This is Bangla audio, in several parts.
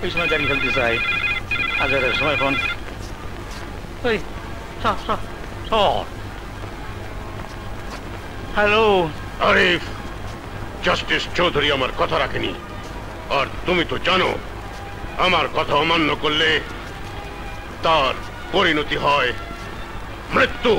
এই সময় গাড়ি ফেলতে চাই আজকের সময় ফোন ওই হ্যালো আরিফ জাস্টিস চৌধুরী আমার কথা রাখেনি আর তুমি তো জানো আমার কথা অমান্য করলে তার পরিণতি হয় মৃত্যু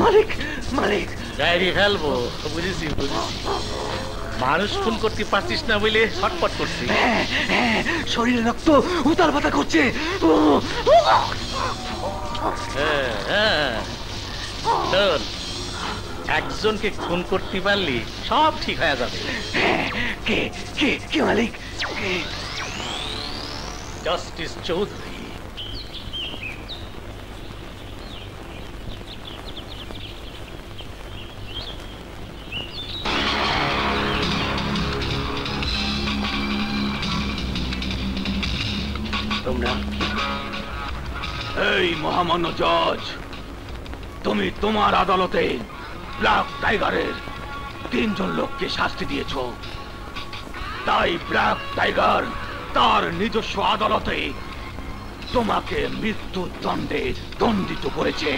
মালিক মালিক গাড়ি ফেলবো বুঝেছি বুঝেছি মানুষ খুন করতে পারছিস না বলে ছটপট করছি শরীরে রক্ত উতাল পাতা করছে একজনকে খুন করতে পারলি সব ঠিক হয়ে যাবে কে কে কে মালিক জাস্টিস চৌধুরী তোমরা এই মহামান্য জজ তুমি তোমার আদালতে ব্ল্যাক টাইগারের 3 জন লোককে শাস্তি দিয়েছ তাই ব্ল্যাক টাইগার তার নিজস্ব আদালতে তোমাকে মৃত্যুদণ্ডে দণ্ডিত করেছে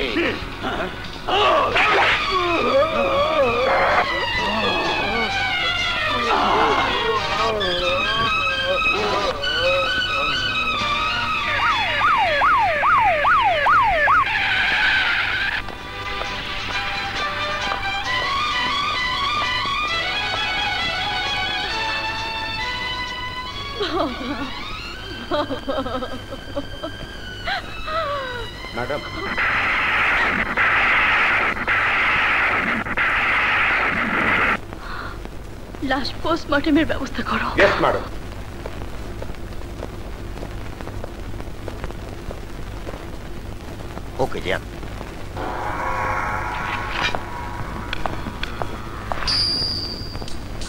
ম্যাডাম লাশ পোস্টমর্টমের ব্যবস্থা করো ইয়েস ম্যাডাম ওকে যান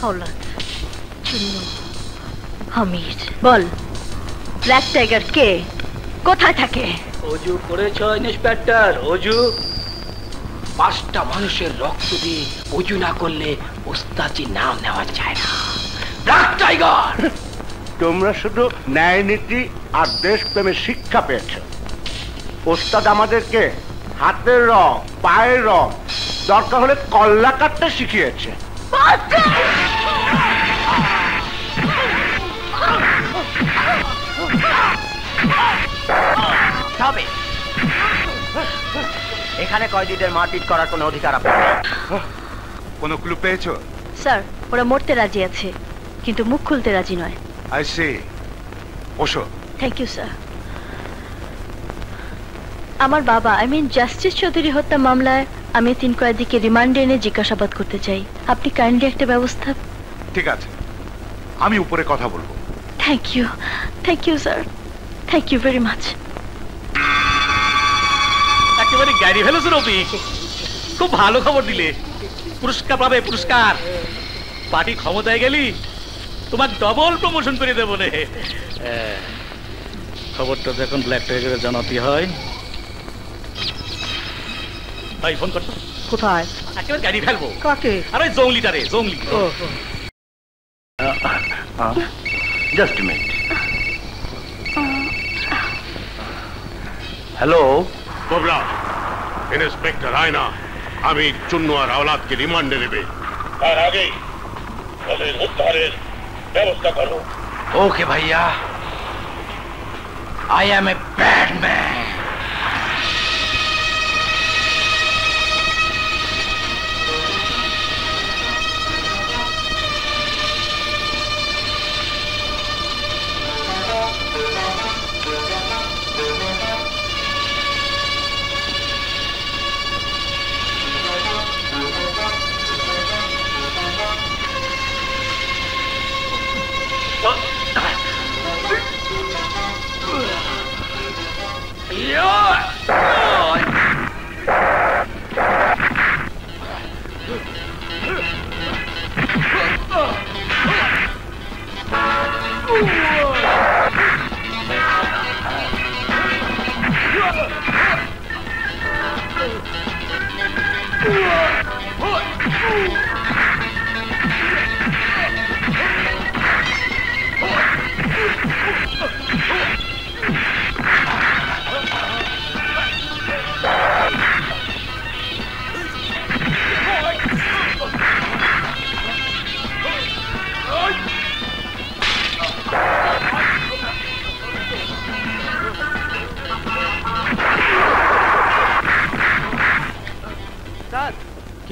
হাওলাত চুন্নু হামিদ বল ব্ল্যাক টাইগার কে কোথায় থাকে অজু করেছ ইন্সপেক্টর অজু 5টা মানুষের রক্ত দিয়ে অজু না করলে ওস্তাজি নাম নেওয়া যায় না ব্ল্যাক টাইগার তোমরা শুধু ন্যায় নীতি আর দেশপ্রেমের শিক্ষা পেয়েছ ওস্তাদ আমাদেরকে হাতের রং পায়ের রং দরকার হলে কল্লা কাটতে শিখিয়েছে তবে এখানে কয়েদিদের মারপিট করার কোনো অধিকার আপনার নেই। কোনো ক্লু পেয়েছো স্যার ওরা মরতে রাজি আছে কিন্তু মুখ খুলতে রাজি নয় I see Osho thank you sir আমার বাবা জাস্টিস চৌধুরী হত্যা মামলায় আমি 3 কয়েদিকে রিমান্ডে এনে জিজ্ঞাসাবাদ করতে চাই আপনি কাইন্ডলি একটা ব্যবস্থা ঠিক আছে আমি উপরে কথা বলবো thank you sir thank you very much একেবারে গাড়ি ফেলেছো রবি খুব ভালো খবর দিলে পুরস্কার পাবে পুরস্কার পার্টি ক্ষমতায় গেলি তোমার ডবল প্রমোশন করে দেবো রে খবরটা যখন ব্ল্যাক টাইগারে জানাতে হয় ভাই ফোন করতো কোথায় একেবারে গাড়ি ফেলবো কাকে আরে জঙ্গলিটারে জঙ্গলি just minute hello cobra inspector আয়না আমি চুন্নু আর আওলাদকে রিমান্ডে নেবে তার আগে ওদের উদ্ধারের ব্যবস্থা করো ওকে ভাইয়া I am a bad man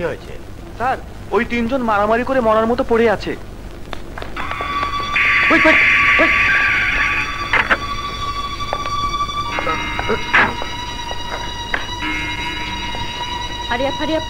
হয়েছে? স্যার ওই তিনজন মারামারি করে মরার মতো পড়ে আছে। Hurry up, hurry up.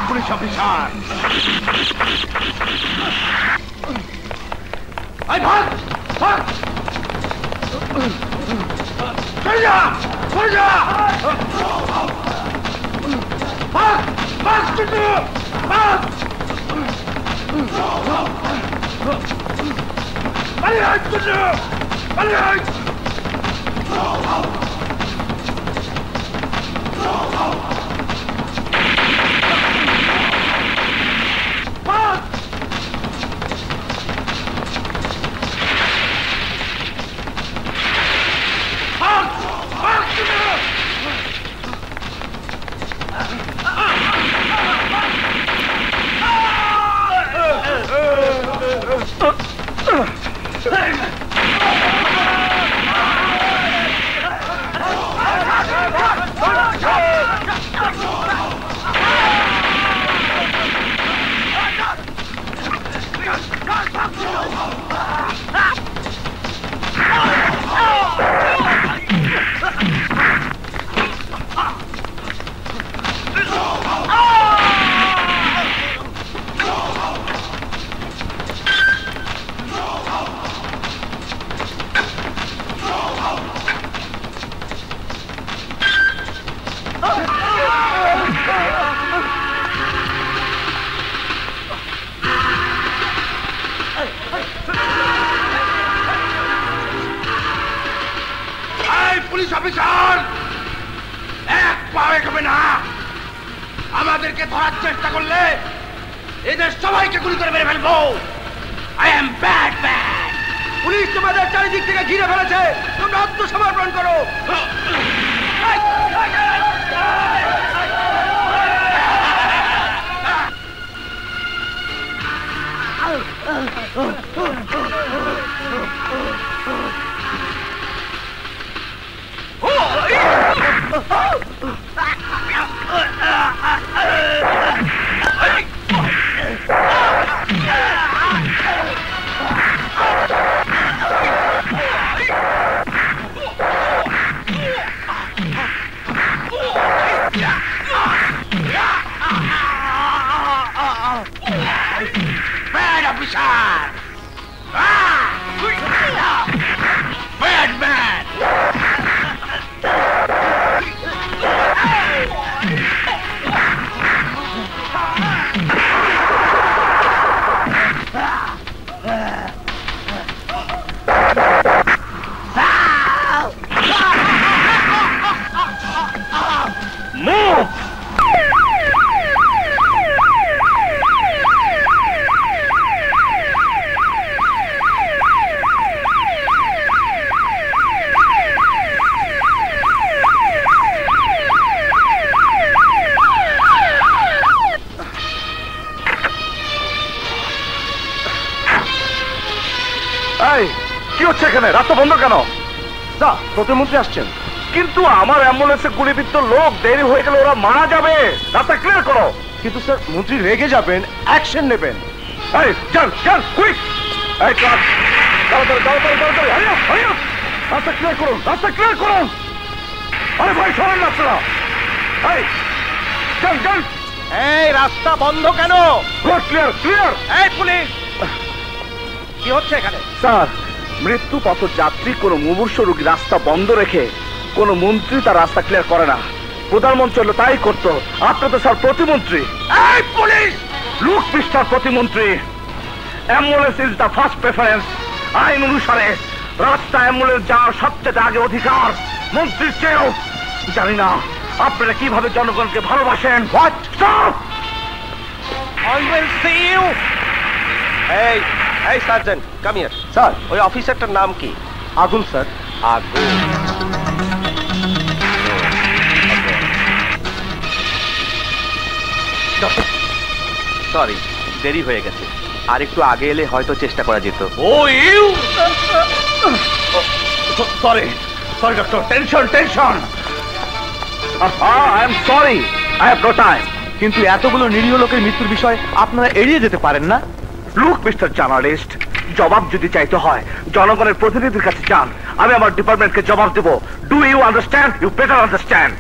Police officer ভাগ ভাগ সরে যা সরে যা ভাগ ভাগ চিটু ভাগ পালিয়ে আয় চিটু পালিয়ে আয় পুলিশ অফিসার এক পাও এগোবে না। আমাদেরকে ধরার চেষ্টা করলে এদের সবাইকে গুলি করে মেরে ফেলবো। I am bad man. Police তোমাদের চারিদিক থেকে ঘিরে ফেলেছে, তোমরা আত্মসমর্পণ করো। Bad officer! Bad man! Move! কি হচ্ছে এখানে? রাস্তা বন্ধ কেন? যা, প্রতিমন্ত্রী আসছেন। কিন্তু আমার অ্যাম্বুলেন্সে গুলিবিদ্ধ লোক দেরি হয়ে গেলে ওরা মারা যাবে। রাস্তা ক্লিয়ার করো। কিন্তু স্যার মন্ত্রী রেগে যাবেন, অ্যাকশন নেবেন। এই চল চল কুইক, এই কাজ তাড়াতাড়ি তাড়াতাড়ি তাড়াতাড়ি, হারিও হারিও, রাস্তা ক্লিয়ার করুন, রাস্তা ক্লিয়ার করুন। আরে ভাই সরেন না আপনারা। এই চল চল। এই রাস্তা বন্ধ কেন? Road clear clear. এই পুলিশ, কি হচ্ছে এখানে? স্যার, মৃত্যু পথ যাত্রী কোন মুমূর্ষ রোগী রাস্তা বন্ধ রেখে কোন মন্ত্রী তার রাস্তা ক্লিয়ার করে না। প্রধানমন্ত্রী হলো তাই করতো। আপনি তো স্যার প্রতিমন্ত্রী। এই পুলিশ, লুক মিস্টার প্রতিমন্ত্রী, ambulance is the first preference. আইন অনুসারে রাস্তা অ্যাম্বুলেন্স যাওয়ার সবচেয়ে আগে অধিকার মন্ত্রীর চেয়েও। জানি না আপনারা কিভাবে জনগণকে ভালোবাসেন। What stop, I will see you. এই এই সার্জেন্ট, কাম হিয়ার। স্যার। ওই অফিসারটার নাম কি? আগুন স্যার। আগুন। সরি, দেরি হয়ে গেছে। আর একটু আগে এলে হয়তো চেষ্টা করা যেত। Oh you, sorry sorry doctor, tension tension. I am sorry, I have no time. কিন্তু এতগুলো নিরীহ লোকের মৃত্যুর বিষয় আপনারা এড়িয়ে যেতে পারেন না। লুক মিস্টার জার্নালিস্ট, জবাব যদি চাইতে হয় জনগণের প্রতিনিধির কাছে যান। আমি আমার ডিপার্টমেন্টকে জবাব দেব। Do you understand? You better understand.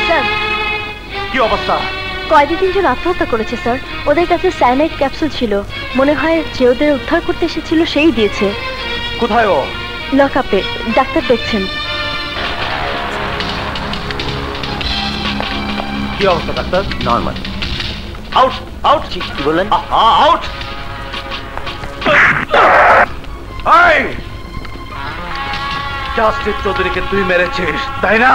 Sir, কি অবস্থা? কয়েদি 3 জন আত্মহত্যা করেছে স্যার। ওদের কাছে সায়ানাইড ক্যাপসুল ছিল। মনে হয় যে ওদের উদ্ধার করতে এসেছিল সেই দিয়েছে। কোথায় ও? লক আপে, ডাক্তার দেখছেন। কি অবস্থা ডাক্তার? নর্মাল। Out out. কি বললেন? আউট। এই জাস্টিস চৌধুরীকে তুই মেরেছিস তাই না?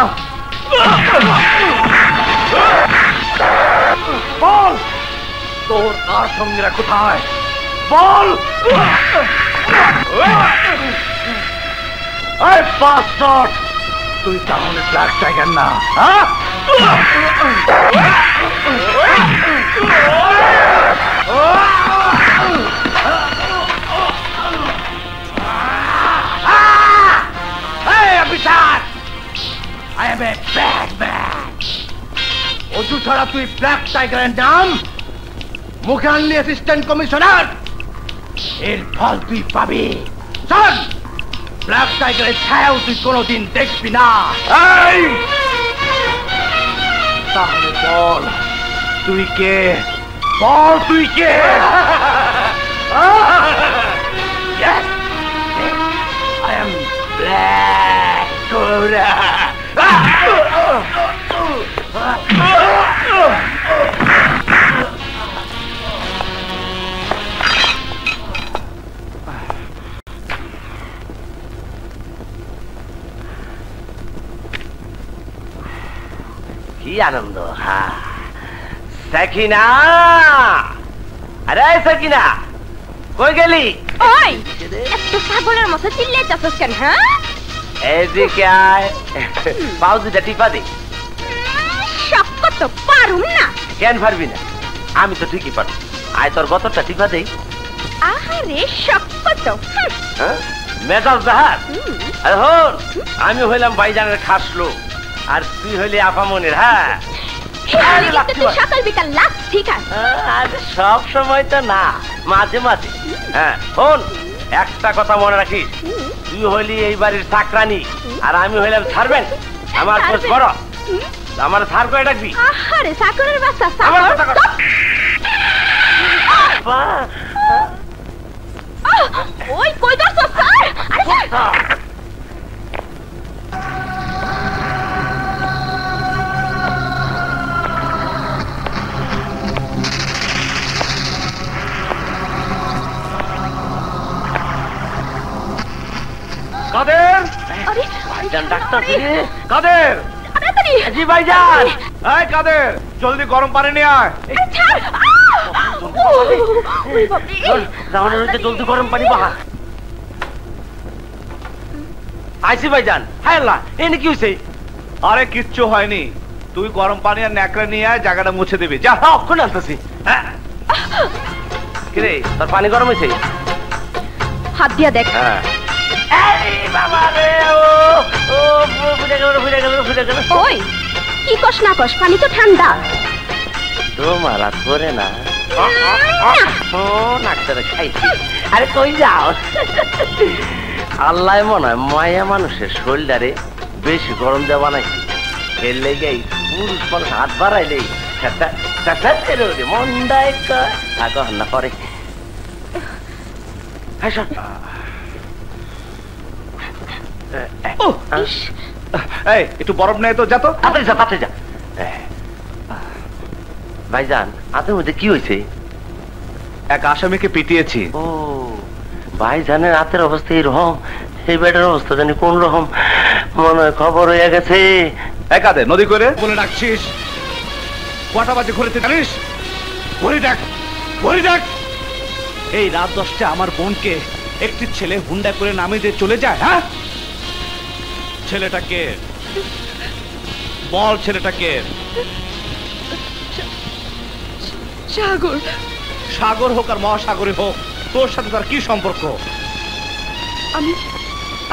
বল, তোর আর সঙ্গীরা কোথায়? বল। এই বাস্টার্ড, তুই তাহলে ব্ল্যাক টাইগার না? হ্যাঁ, I am a bad man. অজু ছাড়া তুই ব্ল্যাক টাইগারের নাম মুখে আনলি অ্যাসিস্ট্যান্ট কমিশনার, এর ফল তুই পাবি। চল, ব্ল্যাক টাইগারের ছায়াও তুই কোনোদিন দেখবি না। তাহলে বল তুই কে? বল তুই কে? Yes, I am Black Cobra. কি আনন্দ। হ্যাঁ, সাকিনা, আরে সাকিনা, কই গেলি? ওই এত ছাগলের মতো চিল্লে যাচ্ছিস কেন? হ্যাঁ, এদিকে আয়, পাও দুটা টিপা দে। শক্ত তো পারুম না। কেন পারবি না? আমি তো ঠিকই পারি। আয় তোর গতরটা টিপা দেই। আহারে শক্ত তো। হ্যাঁ, মেজাজ জাহাজ। আরে হন, আমি হইলাম ভাইজানের খাস লোক, আর তুই হইলি আপামনির। হ্যাঁ, সকাল বিকাল লাখ ঠিক আছে। আরে সব সময় তো না, মাঝে মাঝে। হ্যাঁ হন, একটা কথা মনে রাখিস, তুই হইলি এই বাড়ির চাকরানি, আর আমি হইলাম সার্ভেন্ট। আমার পোস্ট বড়, আমার সার করে ডাকবি। আহারে চাকরের বাচ্চা, আমার কথা কর। ওই কই দছ স্যার? আরে স্যার, কাদের? আরে ভাইজান ডাক্তার রে। কাদের? তাড়াতাড়ি। জি ভাইজান। এই কাদের, জলদি গরম পানি নিয়ে আয়। আরে ছাড়। ওই বাবা রে। রাওয়ানের হইতে জলদি গরম পানি বাহা। আইসি ভাইজান। হায় আল্লাহ, এনে কি হইছে? আরে কিচ্ছু হয়নি, তুই গরম পানি আর ন্যাকড়া নিয়ে আয়, জায়গাটা মুছে দিবি। যা। অক্ষণ আনতেছি। কিরে, তোর পানি গরম হয়েছে? হাত দিয়া দেখ। হ্যাঁ। এই বাবা রে, ও ফুটে গেল ফুটে গেল ফুটে গেল। ওই কি কস না কস, পানি তো ঠান্ডা। তোমার আর করে না, ও নাকটারে খাইছি। আরে কই যাও? আল্লাহ মনে হয় মায়া মানুষের শরীরটারে বেশি গরম দেওয়া বানাইছি। এর লেগেই পুরুষ মানুষ হাত বাড়াইলেই মন্দায় না করে। এই একটু বরফ নেই তো, যা তো। তাড়াতাড়ি যা, তাড়াতাড়ি যা। ভাইজান আপনার মধ্যে কি হয়েছে? এক আসামিকে পিটিয়েছি। ও ভাইজানের রাতের অবস্থা এইরকম, এই বেটার অবস্থা জানি কোন রকম, মনে হয় খবর হয়ে গেছে। একাদে নদী করে বলে ডাকছিস, কটা বাজে ঘুরেতে জানিস? ঘড়ি দেখ, ঘড়ি দেখ। এই রাত 10টা আমার বোনকে একটি ছেলে হুন্ডা করে নামিয়ে দিয়ে চলে যায়। হ্যাঁ, ছেলেটাকে বল, ছেলেটাকে। সাগর। সাগর হোক আর মহাসাগরে হোক, তোর সাথে তার কি সম্পর্ক? আমি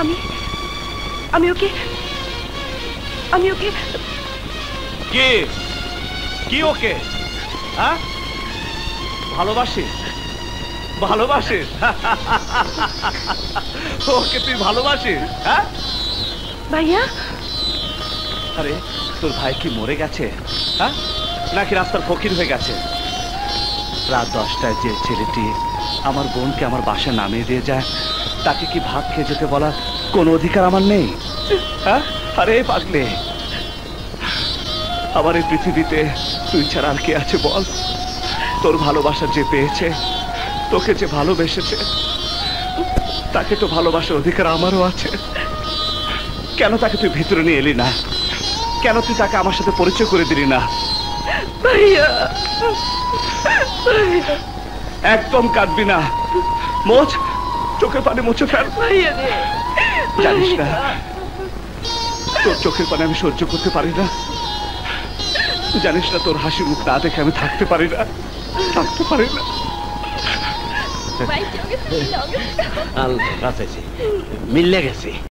আমি আমি ওকে কি কি ওকে হ্যাঁ ভালোবাসিস? ভালোবাসিস? ওকে তুই ভালোবাসিস? হ্যাঁ ভাইয়া, আরে তোর ভাই কি মরে গেছে? হ্যাঁ, নাকি রাস্তার ফকির হয়ে গেছে? রাত 10টায় যে ছেলেটি আমার বোনকে আমার বাসায় নামিয়ে দিয়ে যায়, তাকে কি ভাত খেয়ে যেতে বলার কোনো অধিকার আমার নেই? হ্যাঁ, আরে পাগলে, আমার এই পৃথিবীতে তুই ছাড়া আর কে আছে বল? তোর ভালোবাসা যে পেয়েছে, তোকে যে ভালোবেসেছে, তাকে তো ভালোবাসার অধিকার আমারও আছে। কেন তাকে তুই ভিতরে নিয়ে এলি না? কেন তুই তাকে আমার সাথে পরিচয় করে দিলি না? ভাইয়া, একদম কাঁদবি না, মোচ, চোখের পানি মুছে ফেল। ভাইয়া রে, জানিস না তোর চোখের পানি আমি সহ্য করতে পারি না। জানিস না তোর হাসি মুখ না দেখে আমি থাকতে পারি না, থাকতে পারি না। ভাই চোখে মিললে গেছে।